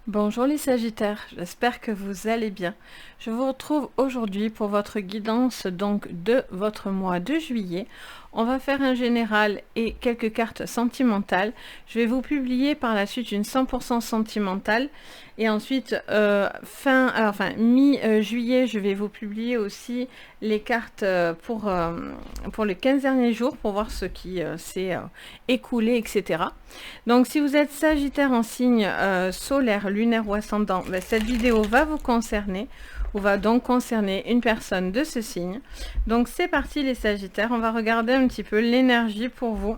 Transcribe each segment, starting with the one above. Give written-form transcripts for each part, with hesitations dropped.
Bonjour les Sagittaires, j'espère que vous allez bien. Je vous retrouve aujourd'hui pour votre guidance donc de votre mois de juillet. On va faire un général et quelques cartes sentimentales. Je vais vous publier par la suite une 100% sentimentale et ensuite mi-juillet je vais vous publier aussi les cartes pour les 15 derniers jours pour voir ce qui s'est écoulé, etc. Donc si vous êtes Sagittaire en signe solaire, lunaire ou ascendant, ben, cette vidéo va vous concerner ou va donc concerner une personne de ce signe. Donc c'est parti les Sagittaires, on va regarder un petit peu l'énergie pour vous.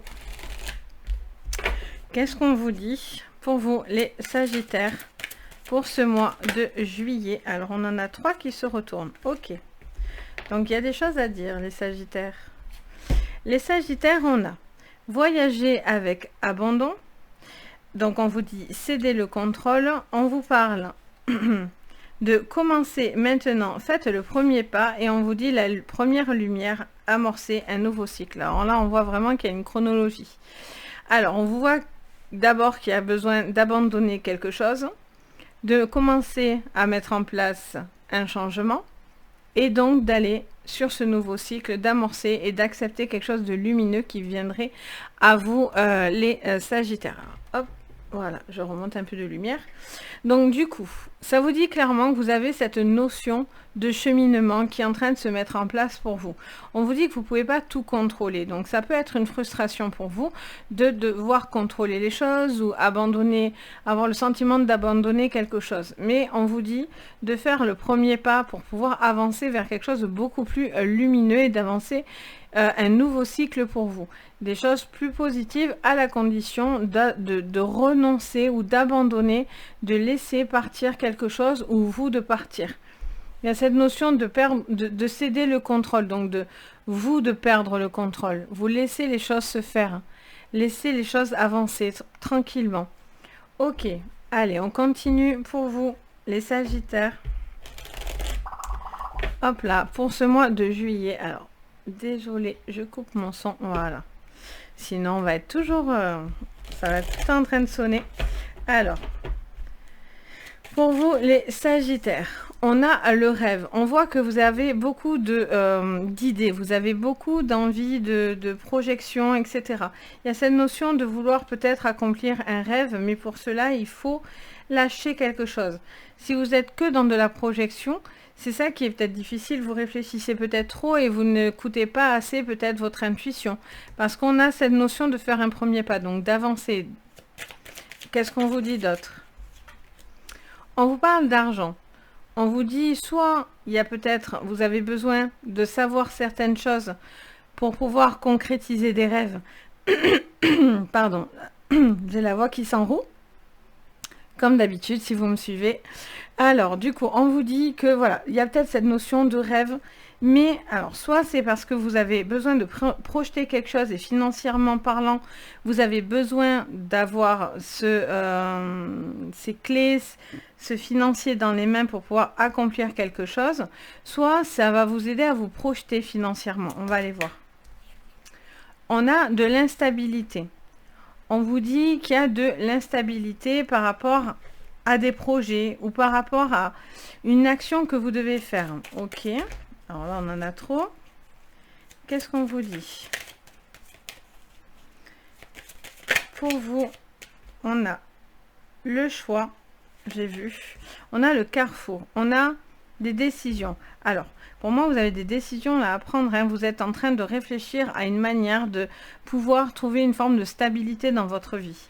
Qu'est-ce qu'on vous dit pour vous les Sagittaires pour ce mois de juillet? Alors on en a 3 qui se retournent. Ok. Donc il y a des choses à dire les Sagittaires. Les Sagittaires, on a voyager avec abandon. Donc on vous dit céder le contrôle. On vous parle de commencer maintenant, faites le premier pas et on vous dit la première lumière, amorcer un nouveau cycle. Alors là on voit vraiment qu'il y a une chronologie. Alors on vous voit d'abord qu'il y a besoin d'abandonner quelque chose, de commencer à mettre en place un changement et donc d'aller sur ce nouveau cycle, d'amorcer et d'accepter quelque chose de lumineux qui viendrait à vous les Sagittaires. Alors, hop, voilà, je remonte un peu de lumière. Donc du coup, ça vous dit clairement que vous avez cette notion de cheminement qui est en train de se mettre en place pour vous. On vous dit que vous ne pouvez pas tout contrôler. Donc ça peut être une frustration pour vous de devoir contrôler les choses ou abandonner, avoir le sentiment d'abandonner quelque chose. Mais on vous dit de faire le premier pas pour pouvoir avancer vers quelque chose de beaucoup plus lumineux et d'avancer un nouveau cycle pour vous. Des choses plus positives à la condition de renoncer ou d'abandonner, de laisser partir quelque chose ou vous de partir. Il y a cette notion de céder le contrôle, donc de vous de perdre le contrôle. Vous laissez les choses se faire, laissez les choses avancer tranquillement. Ok, allez, on continue pour vous, les Sagittaires. Hop là, pour ce mois de juillet. Alors, désolé, je coupe mon son, voilà. Sinon, on va être toujours... ça va être tout en train de sonner. Alors, pour vous, les Sagittaires, on a le rêve. On voit que vous avez beaucoup d'idées, vous avez beaucoup d'envie, de projection, etc. Il y a cette notion de vouloir peut-être accomplir un rêve, mais pour cela, il faut lâcher quelque chose. Si vous êtes que dans de la projection, c'est ça qui est peut-être difficile, vous réfléchissez peut-être trop et vous n'écoutez pas assez peut-être votre intuition. Parce qu'on a cette notion de faire un premier pas, donc d'avancer. Qu'est-ce qu'on vous dit d'autre? On vous parle d'argent. On vous dit soit il y a peut-être, vous avez besoin de savoir certaines choses pour pouvoir concrétiser des rêves. Pardon, j'ai la voix qui s'enroule. Comme d'habitude, si vous me suivez. Alors, du coup, on vous dit que, voilà, il y a peut-être cette notion de rêve, mais, alors, soit c'est parce que vous avez besoin de projeter quelque chose, et financièrement parlant, vous avez besoin d'avoir ces clés, ce financier dans les mains pour pouvoir accomplir quelque chose, soit ça va vous aider à vous projeter financièrement. On va aller voir. On a de l'instabilité. On vous dit qu'il y a de l'instabilité par rapport à des projets ou par rapport à une action que vous devez faire. Ok, alors là on en a trop. Qu'est-ce qu'on vous dit? Pour vous, on a le choix, j'ai vu. On a le carrefour, on a des décisions. Alors, pour moi, vous avez des décisions là à prendre. Hein. Vous êtes en train de réfléchir à une manière de pouvoir trouver une forme de stabilité dans votre vie.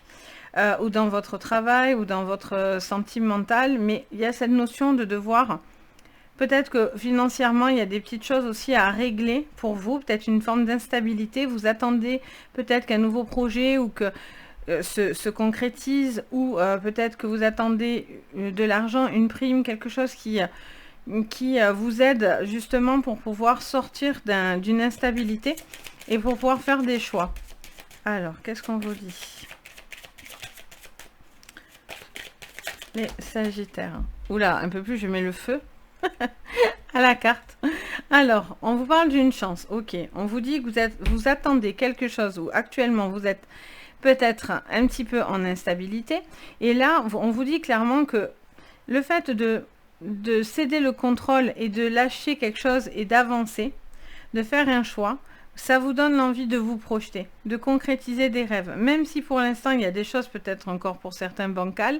Ou dans votre travail, ou dans votre sentimental. Mais il y a cette notion de devoir... Peut-être que financièrement, il y a des petites choses aussi à régler pour vous. Peut-être une forme d'instabilité. Vous attendez peut-être qu'un nouveau projet ou que... se concrétise. Ou peut-être que vous attendez de l'argent, une prime, quelque chose qui vous aide justement pour pouvoir sortir d'une instabilité et pour pouvoir faire des choix. Alors, qu'est-ce qu'on vous dit? Les Sagittaires. Oula, un peu plus, je mets le feu à la carte. Alors, on vous parle d'une chance. Ok, on vous dit que vous attendez quelque chose ou actuellement vous êtes peut-être un petit peu en instabilité. Et là, on vous dit clairement que le fait de céder le contrôle et de lâcher quelque chose et d'avancer, de faire un choix, ça vous donne l'envie de vous projeter, de concrétiser des rêves. Même si pour l'instant, il y a des choses peut-être encore pour certains bancales,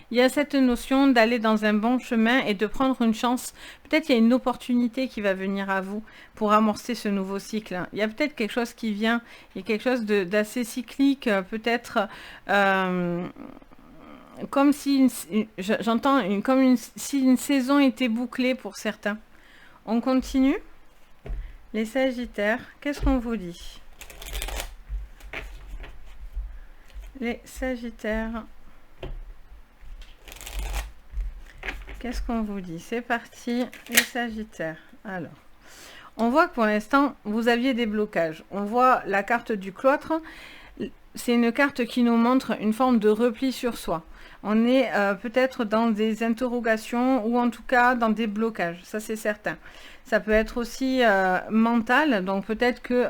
il y a cette notion d'aller dans un bon chemin et de prendre une chance. Peut-être il y a une opportunité qui va venir à vous pour amorcer ce nouveau cycle. Il y a peut-être quelque chose qui vient, il y a quelque chose d'assez cyclique, peut-être comme si, j'entends, si une saison était bouclée pour certains. On continue. Les Sagittaires, qu'est-ce qu'on vous dit? Les Sagittaires, qu'est-ce qu'on vous dit? C'est parti, les Sagittaires. Alors, on voit que pour l'instant, vous aviez des blocages. On voit la carte du cloître. C'est une carte qui nous montre une forme de repli sur soi. On est peut-être dans des interrogations ou en tout cas dans des blocages, ça c'est certain. Ça peut être aussi mental, donc peut-être que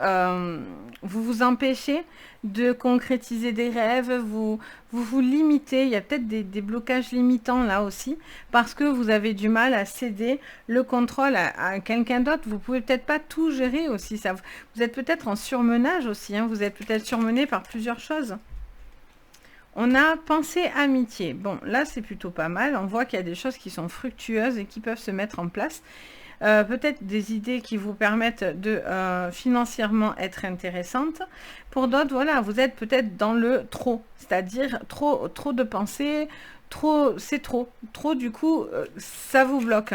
vous vous empêchez de concrétiser des rêves, vous limitez, il y a peut-être des blocages limitants là aussi, parce que vous avez du mal à céder le contrôle à quelqu'un d'autre. Vous pouvez peut-être pas tout gérer aussi, ça. Vous êtes peut-être en surmenage aussi, hein, vous êtes peut-être surmené par plusieurs choses. On a pensée amitié. Bon, là, c'est plutôt pas mal. On voit qu'il y a des choses qui sont fructueuses et qui peuvent se mettre en place. Peut-être des idées qui vous permettent de financièrement être intéressantes. Pour d'autres, voilà, vous êtes peut-être dans le trop. C'est-à-dire trop de pensées, c'est trop. Trop, du coup, ça vous bloque.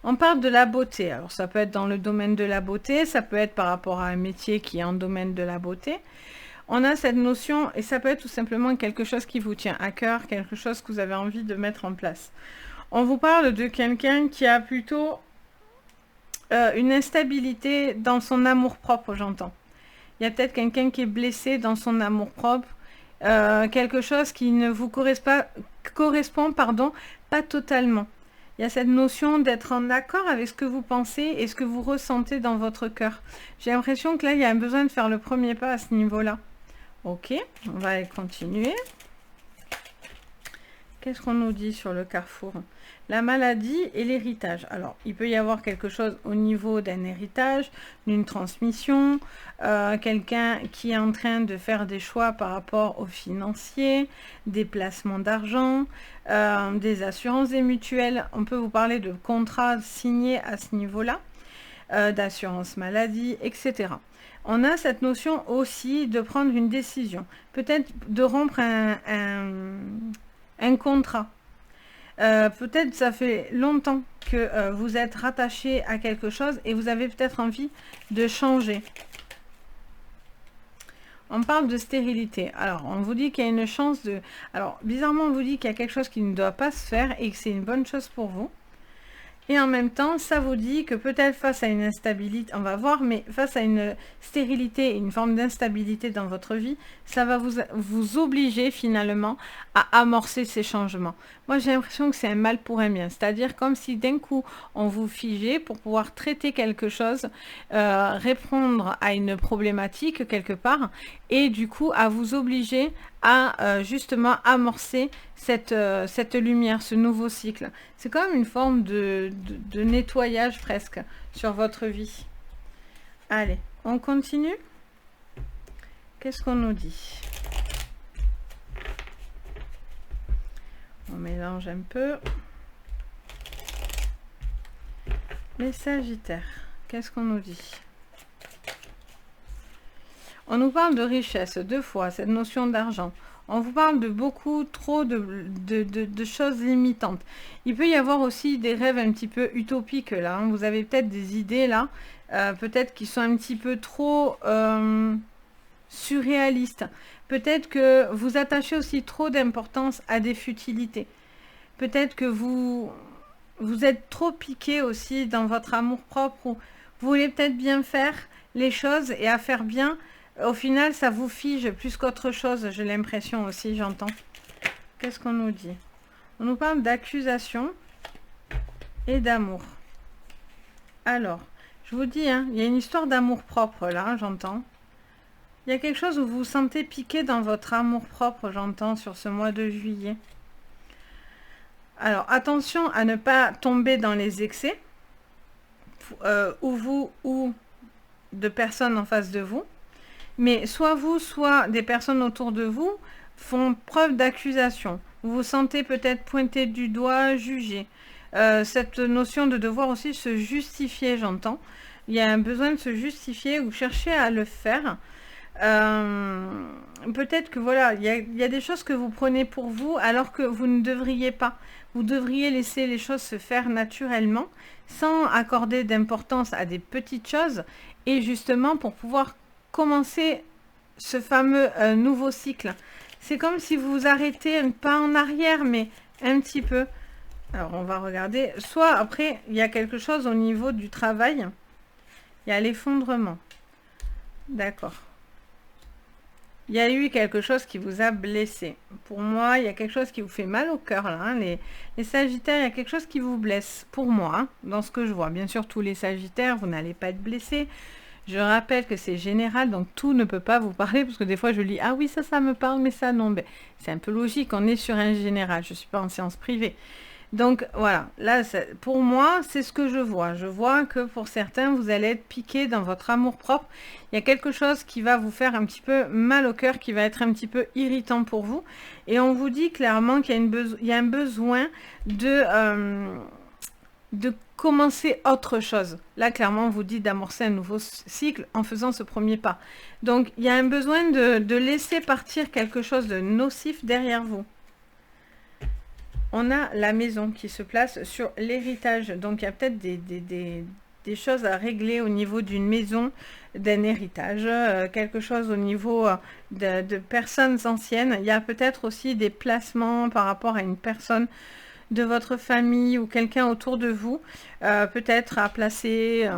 On parle de la beauté. Alors, ça peut être dans le domaine de la beauté. Ça peut être par rapport à un métier qui est en domaine de la beauté. On a cette notion, et ça peut être tout simplement quelque chose qui vous tient à cœur, quelque chose que vous avez envie de mettre en place. On vous parle de quelqu'un qui a plutôt une instabilité dans son amour-propre, j'entends. Il y a peut-être quelqu'un qui est blessé dans son amour-propre, quelque chose qui ne vous correspond pas totalement. Il y a cette notion d'être en accord avec ce que vous pensez et ce que vous ressentez dans votre cœur. J'ai l'impression que là, il y a un besoin de faire le premier pas à ce niveau-là. Ok, on va continuer. Qu'est-ce qu'on nous dit sur le carrefour? La maladie et l'héritage. Alors, il peut y avoir quelque chose au niveau d'un héritage, d'une transmission, quelqu'un qui est en train de faire des choix par rapport aux financiers, des placements d'argent, des assurances et mutuelles. On peut vous parler de contrats signés à ce niveau-là, d'assurance maladie, etc. On a cette notion aussi de prendre une décision, peut-être de rompre un contrat. Peut-être ça fait longtemps que vous êtes rattaché à quelque chose et vous avez peut-être envie de changer. On parle de stérilité. Alors, on vous dit qu'il y a une chance de... Alors, bizarrement, on vous dit qu'il y a quelque chose qui ne doit pas se faire et que c'est une bonne chose pour vous. Et en même temps, ça vous dit que peut-être face à une instabilité, on va voir, mais face à une stérilité, une forme d'instabilité dans votre vie, ça va vous obliger finalement à amorcer ces changements. Moi, j'ai l'impression que c'est un mal pour un bien. C'est-à-dire comme si d'un coup, on vous figeait pour pouvoir traiter quelque chose, répondre à une problématique quelque part, et du coup, à vous obliger à justement amorcer cette lumière, ce nouveau cycle. C'est comme une forme de nettoyage presque sur votre vie. Allez, on continue. Qu'est-ce qu'on nous dit? On mélange un peu. Les Sagittaires, qu'est-ce qu'on nous dit? On nous parle de richesse, deux fois, cette notion d'argent. On vous parle de beaucoup trop de choses limitantes. Il peut y avoir aussi des rêves un petit peu utopiques là. Hein. Vous avez peut-être des idées là, peut-être qui sont un petit peu trop surréalistes. Peut-être que vous attachez aussi trop d'importance à des futilités. Peut-être que vous êtes trop piqué aussi dans votre amour-propre. Ou vous voulez peut-être bien faire les choses et à faire bien. Au final, ça vous fige plus qu'autre chose, j'ai l'impression aussi, j'entends. Qu'est-ce qu'on nous dit? On nous parle d'accusation et d'amour. Alors, je vous dis, hein, il y a une histoire d'amour-propre là, j'entends. Il y a quelque chose où vous vous sentez piqué dans votre amour-propre, j'entends, sur ce mois de juillet. Alors, attention à ne pas tomber dans les excès, ou vous, ou de personnes en face de vous. Mais soit vous, soit des personnes autour de vous font preuve d'accusation. Vous vous sentez peut-être pointé du doigt, jugé. Cette notion de devoir aussi se justifier, j'entends. Il y a un besoin de se justifier, ou chercher à le faire. Peut-être que voilà, il y a des choses que vous prenez pour vous alors que vous ne devriez pas. Vous devriez laisser les choses se faire naturellement, sans accorder d'importance à des petites choses, et justement pour pouvoir commencer ce fameux nouveau cycle. C'est comme si vous vous arrêtez, pas en arrière, mais un petit peu. Alors on va regarder. Soit après, il y a quelque chose au niveau du travail. Il y a l'effondrement. D'accord. Il y a eu quelque chose qui vous a blessé. Pour moi, il y a quelque chose qui vous fait mal au cœur, là. Hein. Les Sagittaires, il y a quelque chose qui vous blesse. Pour moi, hein, dans ce que je vois. Bien sûr, tous les Sagittaires, vous n'allez pas être blessés. Je rappelle que c'est général, donc tout ne peut pas vous parler, parce que des fois, je lis, ah oui, ça me parle, mais ça, non. Ben, c'est un peu logique, on est sur un général. Je ne suis pas en séance privée. Donc voilà, là pour moi c'est ce que je vois. Je vois que pour certains vous allez être piqué dans votre amour-propre. Il y a quelque chose qui va vous faire un petit peu mal au cœur, qui va être un petit peu irritant pour vous. Et on vous dit clairement qu'il y a un besoin de commencer autre chose. Là clairement on vous dit d'amorcer un nouveau cycle en faisant ce premier pas. Donc il y a un besoin de laisser partir quelque chose de nocif derrière vous. On a la maison qui se place sur l'héritage. Donc, il y a peut-être des choses à régler au niveau d'une maison, d'un héritage, quelque chose au niveau de personnes anciennes. Il y a peut-être aussi des placements par rapport à une personne de votre famille ou quelqu'un autour de vous, peut-être à placer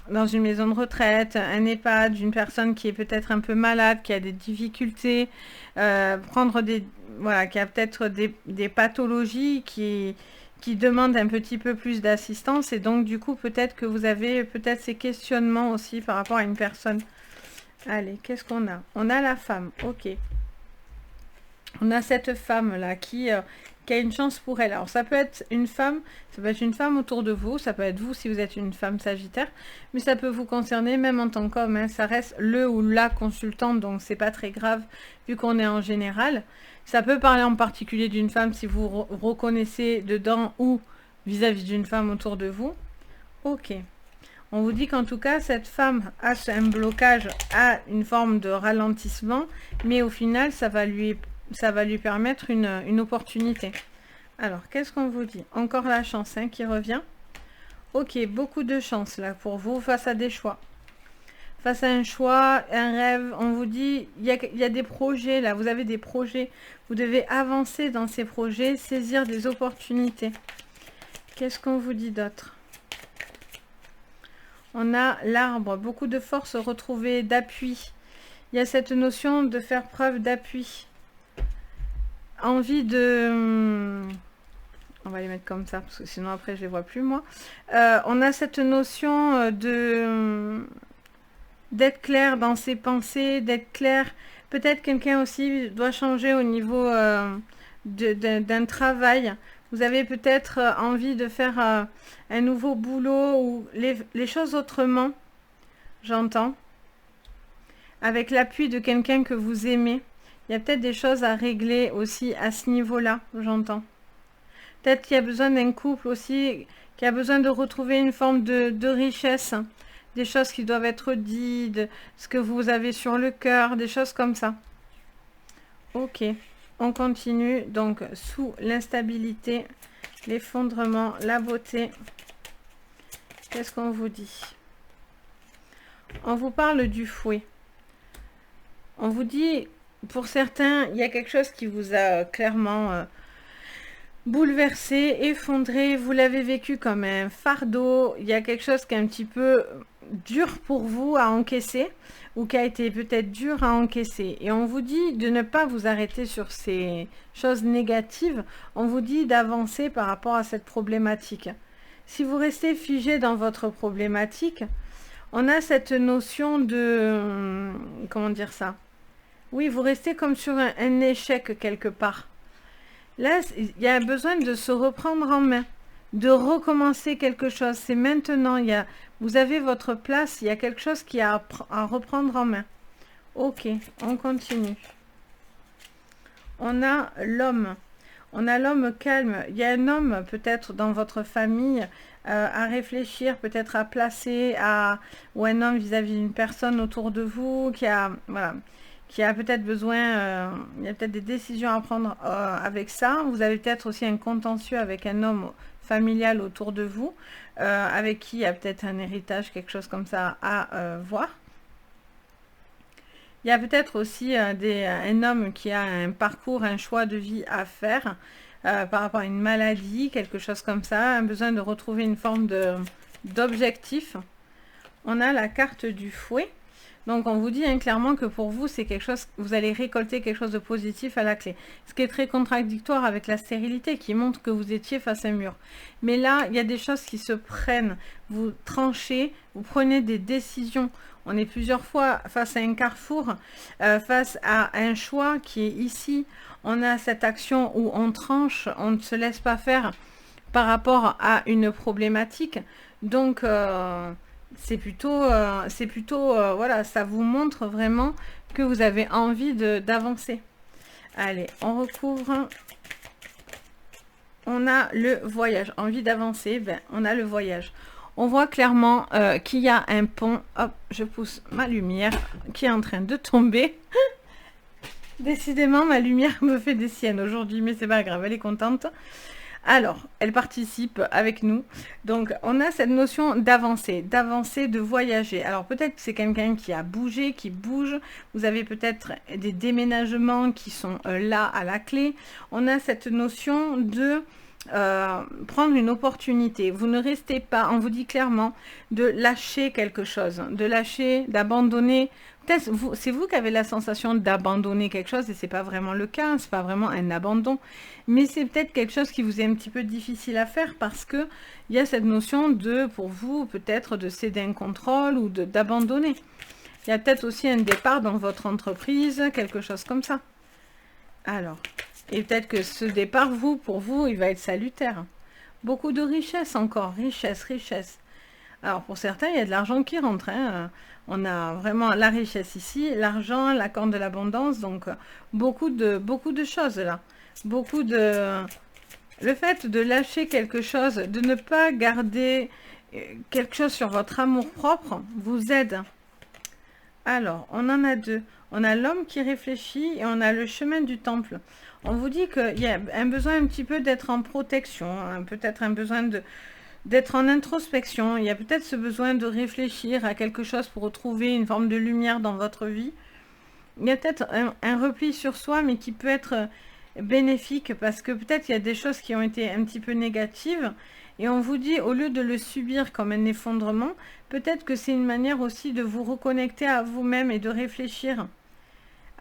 dans une maison de retraite, un EHPAD, une personne qui est peut-être un peu malade, qui a des difficultés, prendre des... Voilà, qui a peut-être des pathologies qui demandent un petit peu plus d'assistance. Et donc, du coup, peut-être que vous avez peut-être ces questionnements aussi par rapport à une personne. Allez, qu'est-ce qu'on a? On a la femme, ok. On a cette femme-là qui a une chance pour elle. Alors, ça peut être une femme, ça peut être une femme autour de vous, ça peut être vous si vous êtes une femme sagittaire, mais ça peut vous concerner même en tant qu'homme. Hein. Ça reste le ou la consultante, donc c'est pas très grave vu qu'on est en général. Ça peut parler en particulier d'une femme si vous reconnaissez dedans ou vis-à-vis d'une femme autour de vous. Ok. On vous dit qu'en tout cas, cette femme a un blocage, a une forme de ralentissement, mais au final, ça va lui permettre une opportunité. Alors, qu'est-ce qu'on vous dit? Encore la chance hein, qui revient. Ok, beaucoup de chance là pour vous face à des choix. Face à un choix, un rêve, on vous dit, il y a des projets là, vous avez des projets. Vous devez avancer dans ces projets, saisir des opportunités. Qu'est-ce qu'on vous dit d'autre? On a l'arbre, beaucoup de force retrouvée, d'appui. Il y a cette notion de faire preuve d'appui. Envie de... On va les mettre comme ça, parce que sinon après je les vois plus moi. On a cette notion d'être clair dans ses pensées, d'être clair. Peut-être quelqu'un aussi doit changer au niveau d'un travail. Vous avez peut-être envie de faire un nouveau boulot ou les choses autrement, j'entends. Avec l'appui de quelqu'un que vous aimez. Il y a peut-être des choses à régler aussi à ce niveau-là, j'entends. Peut-être qu'il y a besoin d'un couple aussi, qui a besoin de retrouver une forme de richesse. Des choses qui doivent être dites, ce que vous avez sur le cœur, des choses comme ça. Ok, on continue. Donc, sous l'instabilité, l'effondrement, la beauté. Qu'est-ce qu'on vous dit? On vous parle du fouet. On vous dit, pour certains, il y a quelque chose qui vous a clairement bouleversé, effondré. Vous l'avez vécu comme un fardeau. Il y a quelque chose qui est un petit peu dur pour vous à encaisser ou qui a été peut-être dur à encaisser. Et on vous dit de ne pas vous arrêter sur ces choses négatives. On vous dit d'avancer par rapport à cette problématique. si vous restez figé dans votre problématique, on a cette notion de... Comment dire ça? Oui, vous restez comme sur un échec quelque part. Là, il y a besoin de se reprendre en main, de recommencer quelque chose. C'est maintenant, vous avez votre place, il y a quelque chose qui a à reprendre en main. Ok, on continue. On a l'homme. On a l'homme calme. Il y a un homme peut-être dans votre famille à réfléchir, peut-être à placer, ou un homme vis-à-vis d'une personne autour de vous qui a, voilà, qui a peut-être besoin, il y a peut-être des décisions à prendre avec ça. Vous avez peut-être aussi un contentieux avec un homme familial autour de vous, avec qui il y a peut-être un héritage, quelque chose comme ça à voir. Il y a peut-être aussi un homme qui a un parcours, un choix de vie à faire par rapport à une maladie, quelque chose comme ça, un besoin de retrouver une forme d'objectif. On a la carte du fouet. Donc on vous dit clairement que pour vous, c'est quelque chose, vous allez récolter quelque chose de positif à la clé. Ce qui est très contradictoire avec la stérilité qui montre que vous étiez face à un mur. Mais là, il y a des choses qui se prennent. Vous tranchez, vous prenez des décisions. On est plusieurs fois face à un carrefour, face à un choix qui est ici. On a cette action où on tranche, on ne se laisse pas faire par rapport à une problématique. Donc... c'est plutôt, voilà, ça vous montre vraiment que vous avez envie d'avancer. Allez, on recouvre. On a le voyage. Envie d'avancer, ben, on a le voyage. On voit clairement qu'il y a un pont. Hop, je pousse ma lumière qui est en train de tomber. Décidément, ma lumière me fait des siennes aujourd'hui, mais c'est pas grave, elle est contente. Alors, elle participe avec nous. Donc, on a cette notion d'avancer, de voyager. Alors, peut-être que c'est quelqu'un qui a bougé, qui bouge. Vous avez peut-être des déménagements qui sont là à la clé. On a cette notion de prendre une opportunité. Vous ne restez pas, on vous dit clairement, de lâcher quelque chose, de lâcher, d'abandonner. Peut-être c'est vous qui avez la sensation d'abandonner quelque chose et c'est pas vraiment le cas, c'est pas vraiment un abandon, mais c'est peut-être quelque chose qui vous est un petit peu difficile à faire parce que il y a cette notion de, pour vous, peut-être de céder un contrôle ou d'abandonner. Il y a peut-être aussi un départ dans votre entreprise, quelque chose comme ça. Alors, et peut-être que ce départ, pour vous, il va être salutaire. Beaucoup de richesse encore, richesse, richesse. Alors, pour certains, il y a de l'argent qui rentre. Hein. On a vraiment la richesse ici, l'argent, la corne de l'abondance. Donc, beaucoup de choses là. Beaucoup de... Le fait de lâcher quelque chose, de ne pas garder quelque chose sur votre amour-propre, vous aide. Alors, on en a deux. On a l'homme qui réfléchit et on a le chemin du temple. On vous dit qu'il y a un besoin un petit peu d'être en protection, hein, peut-être un besoin d'être en introspection. Il y a peut-être ce besoin de réfléchir à quelque chose pour retrouver une forme de lumière dans votre vie. Il y a peut-être un repli sur soi, mais qui peut être bénéfique parce que peut-être il y a des choses qui ont été un petit peu négatives. Et on vous dit, au lieu de le subir comme un effondrement, peut-être que c'est une manière aussi de vous reconnecter à vous-même et de réfléchir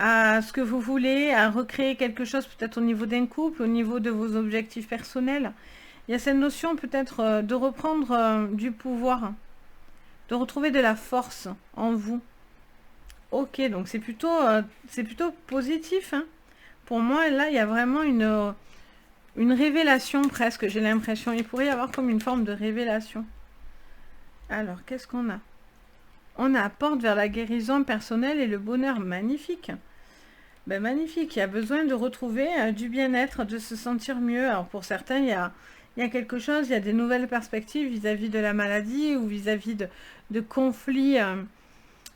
à ce que vous voulez, à recréer quelque chose peut-être au niveau d'un couple, au niveau de vos objectifs personnels. Il y a cette notion peut-être de reprendre du pouvoir, de retrouver de la force en vous. Ok, donc c'est plutôt positif. Hein. Pour moi, là, il y a vraiment une révélation presque, j'ai l'impression. Il pourrait y avoir comme une forme de révélation. Alors, qu'est-ce qu'on a? On a porte vers la guérison personnelle et le bonheur. Magnifique. Ben, magnifique. Il y a besoin de retrouver du bien-être, de se sentir mieux. Alors, pour certains, il y a quelque chose, il y a des nouvelles perspectives vis-à-vis de la maladie ou vis-à-vis de conflits.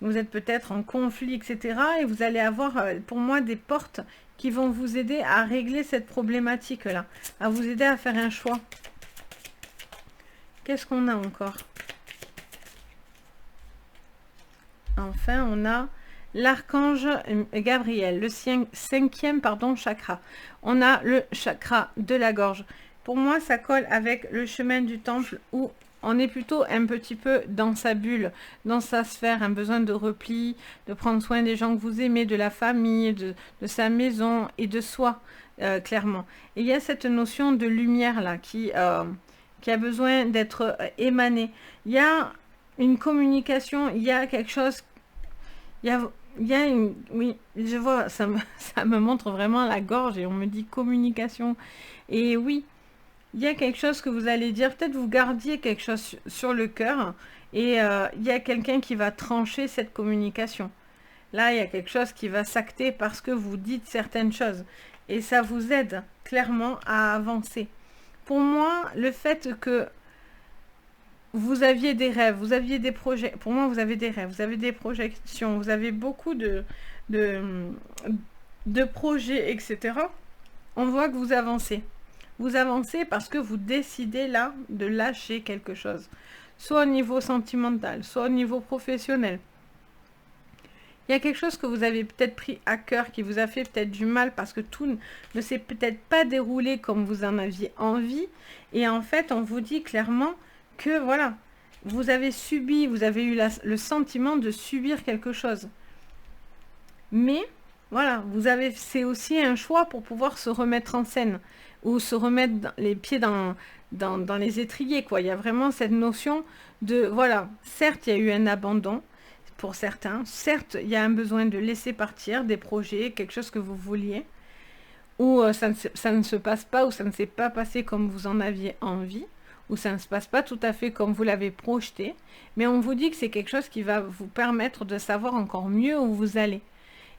Vous êtes peut-être en conflit, etc. Et vous allez avoir, pour moi, des portes qui vont vous aider à régler cette problématique-là, à vous aider à faire un choix. Qu'est-ce qu'on a encore? Enfin, on a l'archange Gabriel, le cinquième chakra. On a le chakra de la gorge. Pour moi, ça colle avec le chemin du temple où on est plutôt un petit peu dans sa bulle, dans sa sphère, un besoin de repli, de prendre soin des gens que vous aimez, de la famille, de sa maison et de soi, clairement. Et il y a cette notion de lumière là qui qui a besoin d'être émané. Il y a une communication, il y a quelque chose, il y a une... Oui, je vois, ça me montre vraiment la gorge et on me dit communication. Et oui, il y a quelque chose que vous allez dire, peut-être vous gardiez quelque chose sur le cœur et il y a quelqu'un qui va trancher cette communication. Là, il y a quelque chose qui va s'acter parce que vous dites certaines choses. Et ça vous aide clairement à avancer. Pour moi, le fait que vous aviez des rêves, vous aviez des projets. Pour moi, vous avez des rêves, vous avez des projections, vous avez beaucoup de projets, etc. On voit que vous avancez. Vous avancez parce que vous décidez là de lâcher quelque chose. Soit au niveau sentimental, soit au niveau professionnel. Il y a quelque chose que vous avez peut-être pris à cœur, qui vous a fait peut-être du mal parce que tout ne s'est peut-être pas déroulé comme vous en aviez envie. Et en fait, on vous dit clairement que voilà, vous avez subi, vous avez eu le sentiment de subir quelque chose. Mais voilà, c'est aussi un choix pour pouvoir se remettre en scène ou se remettre les pieds dans les étriers, quoi. Il y a vraiment cette notion de, voilà, certes, il y a eu un abandon pour certains, certes, il y a un besoin de laisser partir des projets, quelque chose que vous vouliez, ou ça ne se passe pas, ou ça ne s'est pas passé comme vous en aviez envie, ou ça ne se passe pas tout à fait comme vous l'avez projeté, mais on vous dit que c'est quelque chose qui va vous permettre de savoir encore mieux où vous allez.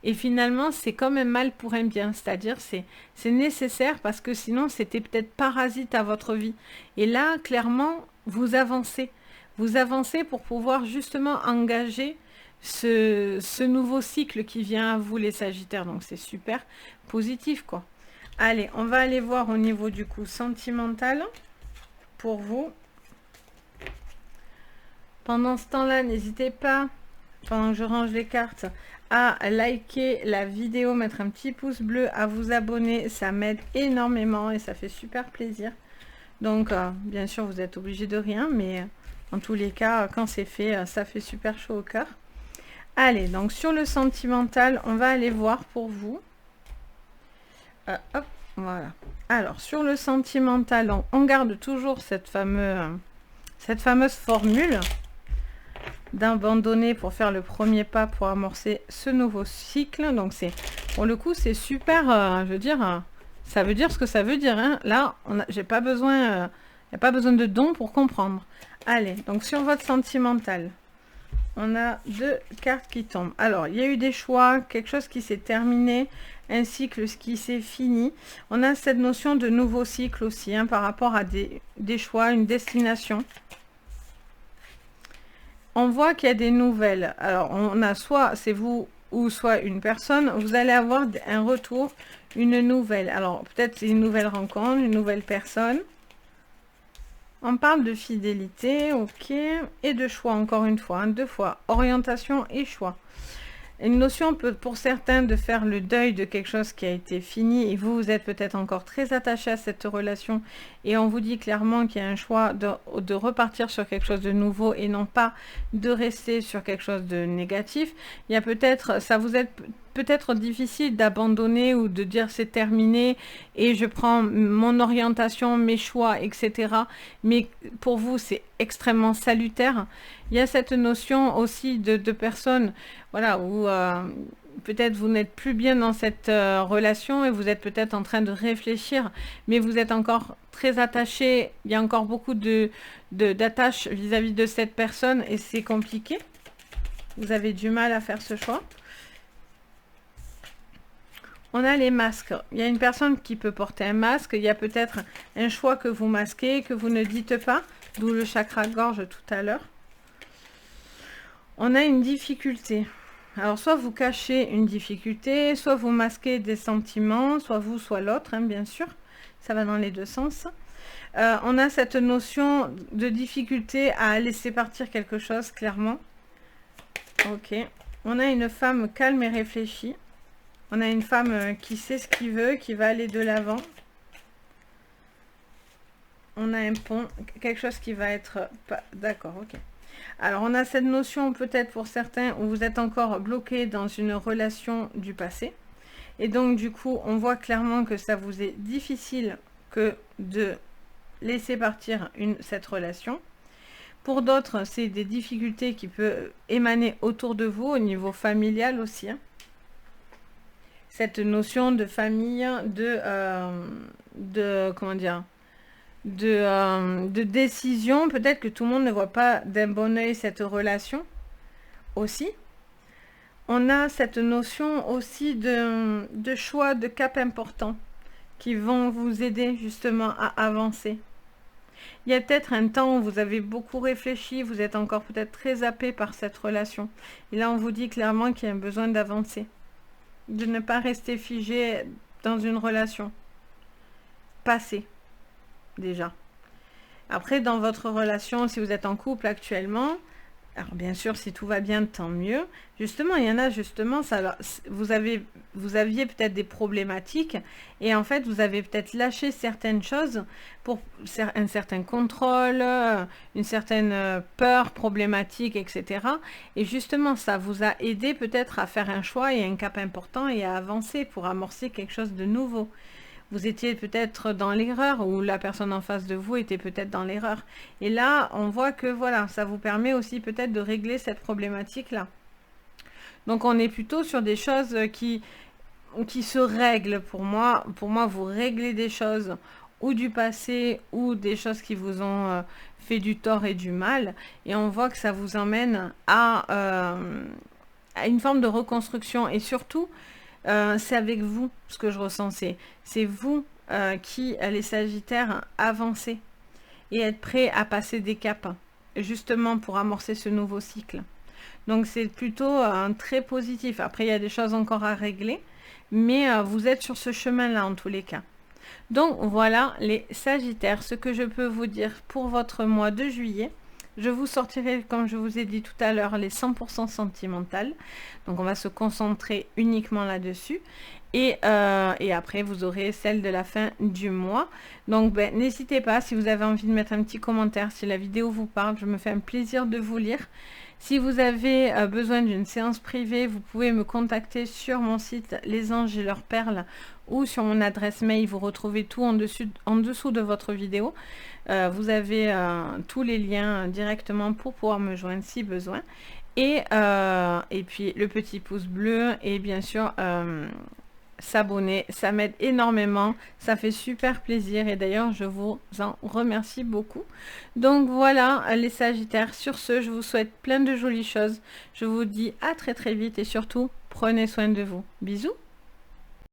Et finalement, c'est comme un mal pour un bien, c'est-à-dire c'est nécessaire parce que sinon c'était peut-être parasite à votre vie. Et là, clairement, vous avancez. Vous avancez pour pouvoir justement engager ce nouveau cycle qui vient à vous les Sagittaires. Donc c'est super positif, quoi. Allez, on va aller voir au niveau du coup sentimental pour vous. Pendant ce temps-là, n'hésitez pas, pendant que je range les cartes, à liker la vidéo, mettre un petit pouce bleu, à vous abonner. Ça m'aide énormément et ça fait super plaisir. Donc, bien sûr, vous êtes obligé de rien, mais en tous les cas, quand c'est fait, ça fait super chaud au cœur. Allez, donc sur le sentimental, on va aller voir pour vous. Hop, voilà. Alors, sur le sentimental, on garde toujours cette fameuse formule d'abandonner pour faire le premier pas pour amorcer ce nouveau cycle. Donc, pour le coup, c'est super, je veux dire, ça veut dire ce que ça veut dire. Hein. Là, j'ai pas besoin, il n'y a pas besoin de dons pour comprendre. Allez, donc sur votre sentimental, on a 2 cartes qui tombent. Alors, il y a eu des choix, quelque chose qui s'est terminé, un cycle qui s'est fini. On a cette notion de nouveau cycle aussi, hein, par rapport à des choix, une destination. On voit qu'il y a des nouvelles. Alors, on a soit c'est vous ou soit une personne. Vous allez avoir un retour, une nouvelle. Alors, peut-être une nouvelle rencontre, une nouvelle personne. On parle de fidélité, ok, et de choix, encore une fois, hein, 2 fois, orientation et choix. Une notion peut, pour certains, de faire le deuil de quelque chose qui a été fini, et vous êtes peut-être encore très attaché à cette relation, et on vous dit clairement qu'il y a un choix de repartir sur quelque chose de nouveau, et non pas de rester sur quelque chose de négatif. Il y a peut-être, ça vous est peut-être difficile d'abandonner ou de dire c'est terminé et je prends mon orientation, mes choix, etc. Mais pour vous, c'est extrêmement salutaire. Il y a cette notion aussi de personnes, voilà, où peut-être vous n'êtes plus bien dans cette relation et vous êtes peut-être en train de réfléchir, mais vous êtes encore très attaché. Il y a encore beaucoup d'attaches vis-à-vis de cette personne et c'est compliqué. Vous avez du mal à faire ce choix. On a les masques. Il y a une personne qui peut porter un masque. Il y a peut-être un choix que vous masquez, que vous ne dites pas. D'où le chakra gorge tout à l'heure. On a une difficulté. Alors, soit vous cachez une difficulté, soit vous masquez des sentiments, soit vous, soit l'autre, hein, bien sûr. Ça va dans les 2 sens. On a cette notion de difficulté à laisser partir quelque chose, clairement. Ok. On a une femme calme et réfléchie. On a une femme qui sait ce qu'il veut, qui va aller de l'avant. On a un pont, quelque chose qui va être... D'accord, ok. Alors, on a cette notion peut-être pour certains où vous êtes encore bloqué dans une relation du passé. Et donc, du coup, on voit clairement que ça vous est difficile que de laisser partir cette relation. Pour d'autres, c'est des difficultés qui peuvent émaner autour de vous, au niveau familial aussi. Hein. Cette notion de famille, comment dire, de décision. Peut-être que tout le monde ne voit pas d'un bon œil cette relation aussi. On a cette notion aussi de choix, de cap importants qui vont vous aider justement à avancer. Il y a peut-être un temps où vous avez beaucoup réfléchi, vous êtes encore peut-être très happé par cette relation. Et là, on vous dit clairement qu'il y a un besoin d'avancer. De ne pas rester figé dans une relation passée, déjà. Après, dans votre relation, si vous êtes en couple actuellement, alors bien sûr, si tout va bien, tant mieux. Justement, il y en a justement, ça, vous aviez peut-être des problématiques et en fait, vous avez peut-être lâché certaines choses pour un certain contrôle, une certaine peur problématique, etc. Et justement, ça vous a aidé peut-être à faire un choix et un cap important et à avancer pour amorcer quelque chose de nouveau. Vous étiez peut-être dans l'erreur ou la personne en face de vous était peut-être dans l'erreur. Et là, on voit que voilà, ça vous permet aussi peut-être de régler cette problématique-là. Donc, on est plutôt sur des choses qui se règlent pour moi. Pour moi, vous réglez des choses ou du passé ou des choses qui vous ont fait du tort et du mal. Et on voit que ça vous emmène à une forme de reconstruction. Et surtout, c'est avec vous ce que je ressens, c'est vous qui, les Sagittaires, avancez et être prêt à passer des caps, justement pour amorcer ce nouveau cycle. Donc c'est plutôt très positif. Après, il y a des choses encore à régler, mais vous êtes sur ce chemin-là en tous les cas. Donc voilà les Sagittaires, ce que je peux vous dire pour votre mois de juillet. Je vous sortirai, comme je vous ai dit tout à l'heure, les 100% sentimentales. Donc, on va se concentrer uniquement là-dessus. Et après, vous aurez celle de la fin du mois. Donc, n'hésitez pas, si vous avez envie de mettre un petit commentaire, si la vidéo vous parle, je me fais un plaisir de vous lire. Si vous avez besoin d'une séance privée, vous pouvez me contacter sur mon site Les Anges et leurs perles ou sur mon adresse mail. Vous retrouvez tout en dessous de votre vidéo. Vous avez tous les liens directement pour pouvoir me joindre si besoin. Et puis le petit pouce bleu et bien sûr s'abonner, ça m'aide énormément, ça fait super plaisir et d'ailleurs je vous en remercie beaucoup. Donc voilà les Sagittaires, sur ce je vous souhaite plein de jolies choses, je vous dis à très vite et surtout prenez soin de vous. Bisous.